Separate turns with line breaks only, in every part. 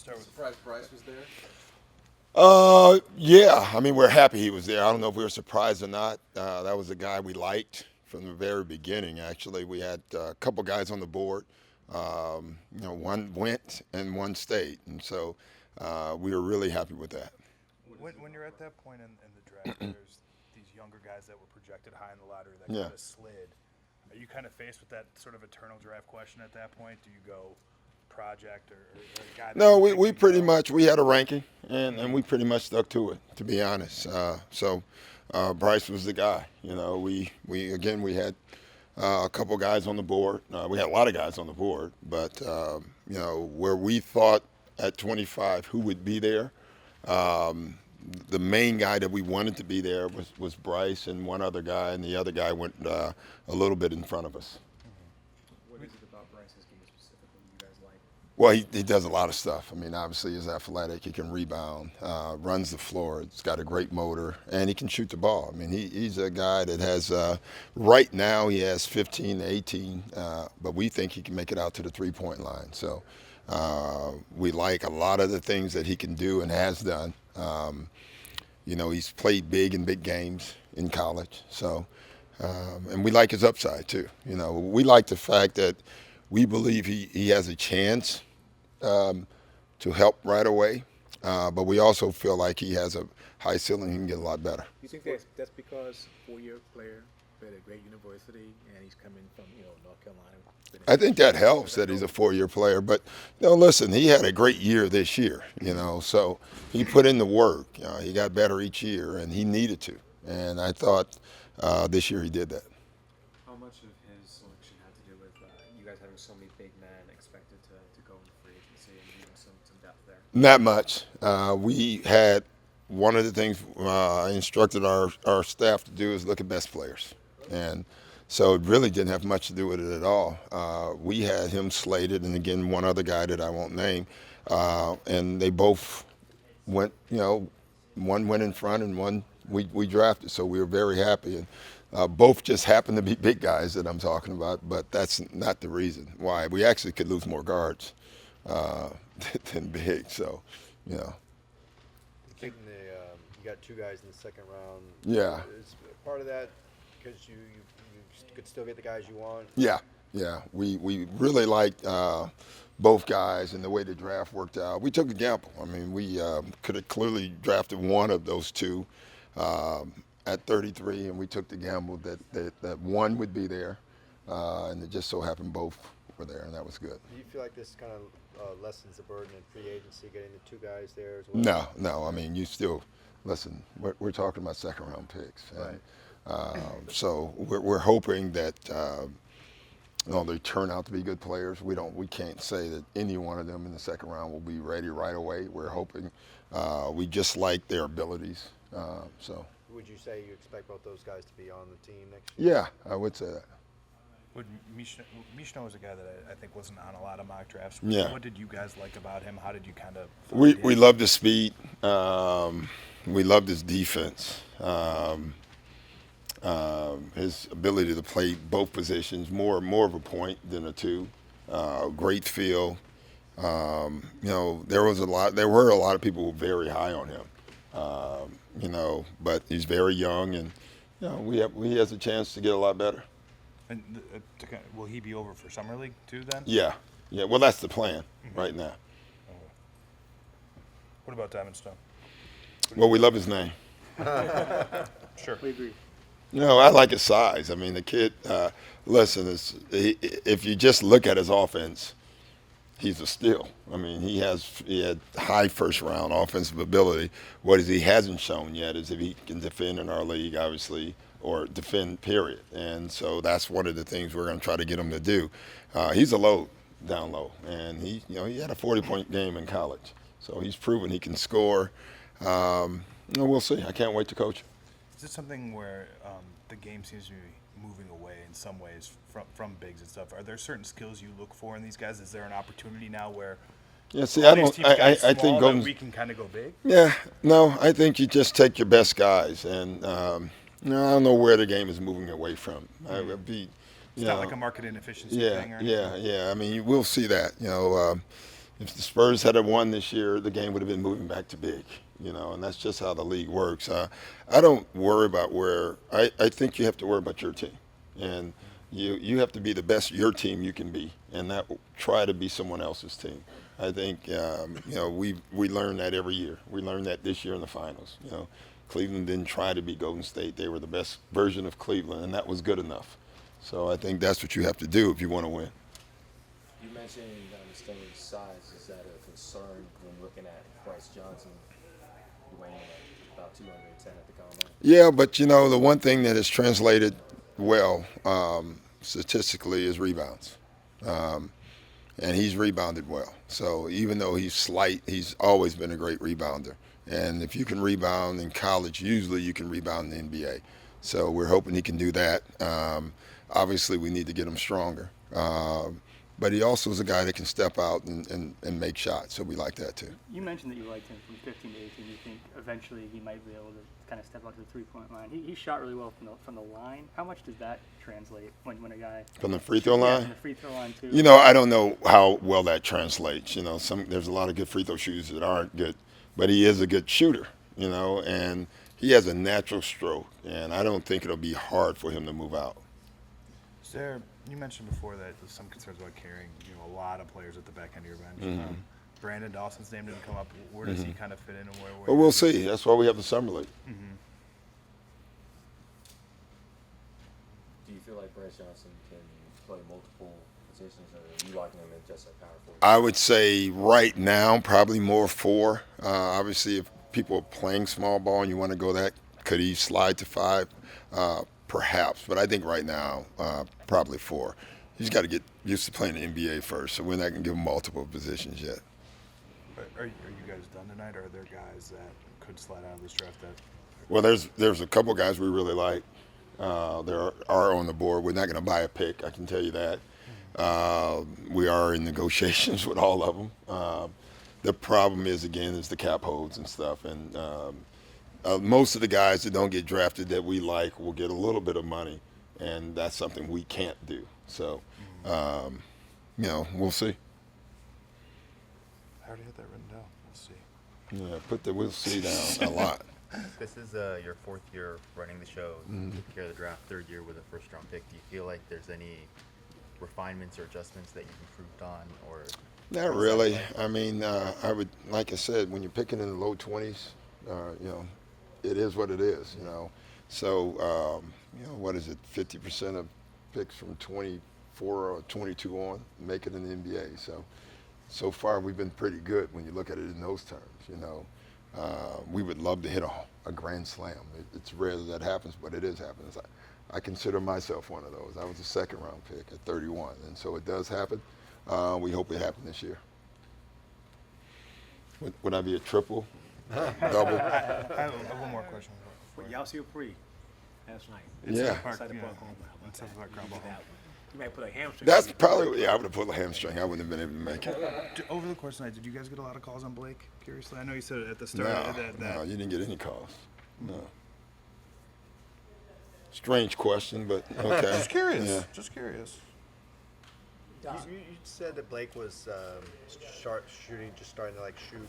start with
Surprised Bryce was there?
Yeah. I mean, we're happy he was there. I don't know if we were surprised or not. That was a guy we liked from the very beginning. Actually, we had a couple guys on the board. One went and one stayed, and so we were really happy with that.
when you're at that point in the draft. There's these younger guys that were projected high in the lottery that
Yeah.
kind of slid. Are you kind of faced with that sort of eternal draft question at that point? Do you go project or a guy that
No,
you
we,
think
we
can
pretty
grow?
much we had a ranking, and we pretty much stuck to it. To be honest, Bryce was the guy. We had a couple guys on the board. We had a lot of guys on the board, but where we thought at 25 who would be there, the main guy that we wanted to be there was Bryce and one other guy, and the other guy went a little bit in front of us.
What is it about Bryce's game specifically you guys like?
Well, he does a lot of stuff. I mean, obviously he's athletic. He can rebound, runs the floor. He's got a great motor, and he can shoot the ball. I mean, he's a guy that has right now he has 15 to 18, but we think he can make it out to the three-point line. So we like a lot of the things that he can do and has done. He's played big in big games in college. So, and we like his upside too. We like the fact that we believe he has a chance to help right away, but we also feel like he has a high ceiling. He can get a lot better.
You think that's because four-year player at a great university and he's coming from North Carolina?
I think that helps that he's a four-year player. But listen, he had a great year this year. So he put in the work. He got better each year, and he needed to. And I thought this year he did that.
How much of his selection had to do with you guys having so many big men expected to go into free agency and even some depth there?
Not much. We had one of the things I instructed our staff to do is look at best players. And so it really didn't have much to do with it at all. We had him slated, and again, one other guy that I won't name, and they both went, one went in front and one we drafted. So we were very happy. And both just happened to be big guys that I'm talking about, but that's not the reason why. We actually could lose more guards than big. So,
Getting you got two guys in the second round.
Yeah.
Is part of that because you could still get the guys you want.
Yeah. We really liked both guys and the way the draft worked out. We took a gamble. I mean, we could have clearly drafted one of those two at 33, and we took the gamble that one would be there, and it just so happened both were there, and that was good.
Do you feel like this kind of lessens the burden in free agency, getting the two guys there as well?
No. I mean, you still listen. We're talking about second round picks, and so we're hoping that they turn out to be good players. We can't say that any one of them in the second round will be ready right away. We're hoping. We just like their abilities. So.
Would you say you expect both those guys to be on the team next year?
Yeah, I would say that.
Mishno was a guy that I think wasn't on a lot of mock drafts.
Yeah.
What did you guys like about him? How did you kind of?
We loved his speed. We loved his defense. His ability to play both positions, more of a point than a two. Great feel. There were a lot of people who were very high on him. But he's very young, and he has a chance to get a lot better.
And will he be over for summer league too then?
Yeah. Well, that's the plan right now.
What about Diamond Stone?
Well, we love his name.
Sure.
We agree.
I like his size. I mean, the kid. Listen, if you just look at his offense, he's a steal. I mean, he had high first round offensive ability. What he hasn't shown yet is if he can defend in our league, obviously, or defend, period. And so that's one of the things we're going to try to get him to do. He's a load down low, and he had a 40-point game in college. So he's proven he can score. We'll see. I can't wait to coach him.
Is this something where the game seems to be moving away in some ways from bigs and stuff? Are there certain skills you look for in these guys? Is there an opportunity now where
Yeah, see,
all
I
these
don't.
teams got
I
small
think
that
Golden.
we can kind of go big?
Yeah, no, I think you just take your best guys, and I don't know where the game is moving away from. I would be.
It's not like a market inefficiency
Yeah,
thing or anything?
yeah. I mean, you will see that. If the Spurs had won this year, the game would have been moving back to big, and that's just how the league works. I don't worry about where. I think you have to worry about your team, and you have to be the best your team you can be, and that try to be someone else's team. I think we learn that every year. We learned that this year in the finals. Cleveland didn't try to be Golden State. They were the best version of Cleveland, and that was good enough. So I think that's what you have to do if you want to win.
You mentioned understanding size. Is that a concern when looking at Bryce Johnson weighing at about 210 at the combine?
Yeah, but the one thing that has translated well statistically is rebounds. And he's rebounded well. So even though he's slight, he's always been a great rebounder. And if you can rebound in college, usually you can rebound in the NBA. So we're hoping he can do that. Obviously, we need to get him stronger. But he also is a guy that can step out and make shots, so we like that too.
You mentioned that you liked him from 15 to 18. You think eventually he might be able to kind of step out to the three-point line. He shot really well from the line. How much does that translate when a guy
from the free throw line?
Yeah, from the free throw line too.
I don't know how well that translates. There's a lot of good free throw shooters that aren't good, but he is a good shooter. And he has a natural stroke, and I don't think it'll be hard for him to move out.
You mentioned before that there's some concerns about carrying, a lot of players at the back end of your bench.
Mm-hmm.
Brandon Dawson's name didn't come up. Where does he kind of fit in, and where?
Well, we'll see. That's why we have the summer league.
Mm-hmm.
Do you feel like Bryce Johnson can play multiple positions, or are you liking him as just a power forward?
I would say right now probably more 4. Obviously, if people are playing small ball and you want to go that, could he slide to 5? Perhaps, but I think right now probably 4. He's got to get used to playing the NBA first, so we're not going to give him multiple positions yet.
Are you guys done tonight, or are there guys that could slide out of this draft that?
Well, there's a couple guys we really like. There are on the board. We're not going to buy a pick, I can tell you that. We are in negotiations with all of them. The problem is the cap holds and stuff, and most of the guys that don't get drafted that we like will get a little bit of money, and that's something we can't do. So, we'll see.
I already had that written down. We'll see.
Yeah, put the "we'll see" down a lot.
This is your 4th year running the show, took care of the draft, 3rd year with a first-round pick. Do you feel like there's any refinements or adjustments that you've improved on, or?
Not really. I mean, I would, like I said, when you're picking in the low 20s, it is what it is, So, what is it? 50% of picks from 24 or 22 on make it in the NBA. So far we've been pretty good when you look at it in those terms. We would love to hit a grand slam. It's rare that happens, but it is happening. I consider myself one of those. I was a 2nd-round pick at 31, and so it does happen. We hope it happens this year. Would I be a triple? Double?
I have one more question.
What Yasiel Puig last night.
Yeah.
Inside the Park Oklahoma.
Inside the Park Oklahoma.
You might put a hamstring.
That's probably, I would have pulled a hamstring. I wouldn't have been able to make it.
Over the course of the night, did you guys get a lot of calls on Blake? Curiously, I know you said it at the start.
No, you didn't get any calls. No. Strange question, but okay.
Just curious.
Yeah.
Just curious.
You said that Blake was shooting, just starting to shoot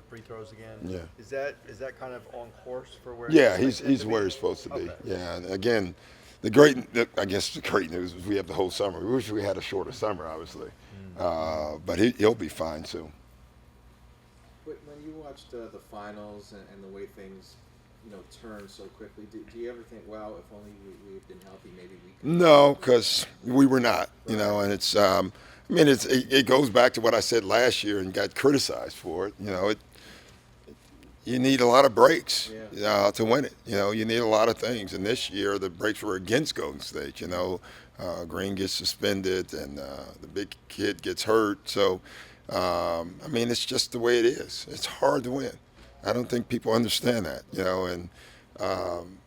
free throws again.
Yeah.
Is that kind of on course for where?
Yeah, he's where he's supposed to be.
Okay.
Yeah, and again, the great news is we have the whole summer. We wish we had a shorter summer, obviously, but he'll be fine soon.
When you watched the finals and the way things, turned so quickly, do you ever think, wow, if only we had been healthy, maybe we could?
No, because we were not, and it's, it goes back to what I said last year and got criticized for it. You need a lot of breaks to win it. You need a lot of things. And this year, the breaks were against Golden State. Green gets suspended and the big kid gets hurt. So, it's just the way it is. It's hard to win. I don't think people understand that, and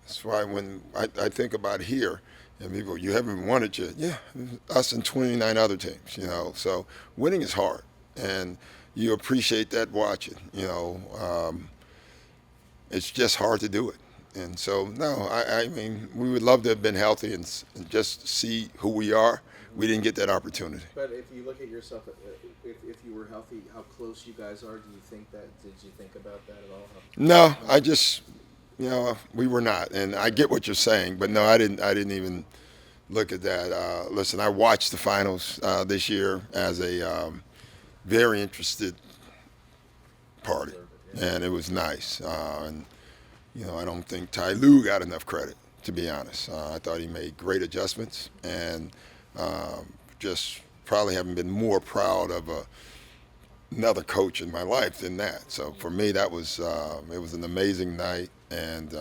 that's why when I think about here, and people, you haven't won it yet. Yeah, us and 29 other teams, So winning is hard, and you appreciate that watching, It's just hard to do it. And so, no, we would love to have been healthy and just see who we are. we didn't get that opportunity.
But if you look at yourself, if you were healthy, how close you guys are, do you think that? Did you think about that at all?
No, I just, we were not, and I get what you're saying, but no, I didn't even look at that. Listen, I watched the finals this year as a very interested party, and it was nice. And I don't think Ty Lue got enough credit, to be honest. I thought he made great adjustments, and just probably haven't been more proud of another coach in my life than that. So for me, that was it was an amazing night, and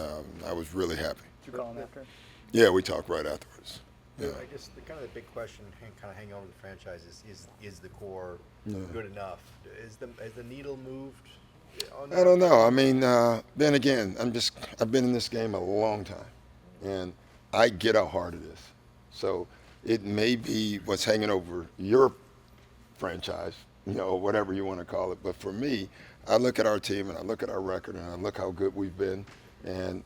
I was really happy.
Did you call him after?
Yeah, we talked right afterwards. Yeah.
I guess the big question kind of hanging over the franchise is the core
Yeah.
good enough? Has the needle moved? On
I don't know. I mean, then again, I've been in this game a long time, and I get how hard it is. So it may be what's hanging over your franchise, whatever you want to call it. But for me, I look at our team and I look at our record and I look how good we've been, and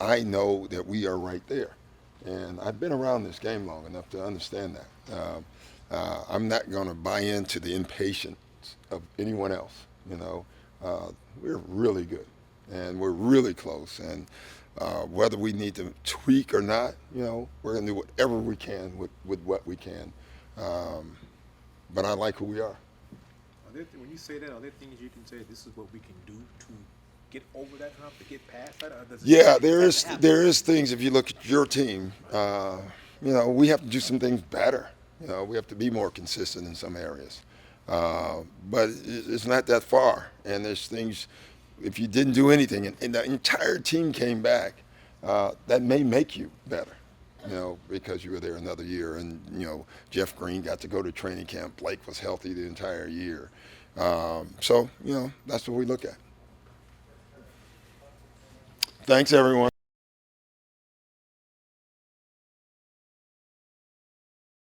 I know that we are right there. And I've been around this game long enough to understand that. I'm not going to buy into the impatience of anyone else. We're really good, and we're really close. And whether we need to tweak or not, we're going to do whatever we can with what we can. But I like who we are.
When you say that, are there things you can say, this is what we can do to get over that hump, to get past that? Or does it
Yeah,
have to happen?
there is things. If you look at your team, we have to do some things better. We have to be more consistent in some areas. But it's not that far. And there's things, if you didn't do anything and the entire team came back, that may make you better, because you were there another year. And, Jeff Green got to go to training camp. Blake was healthy the entire year. So, that's what we look at. Thanks, everyone.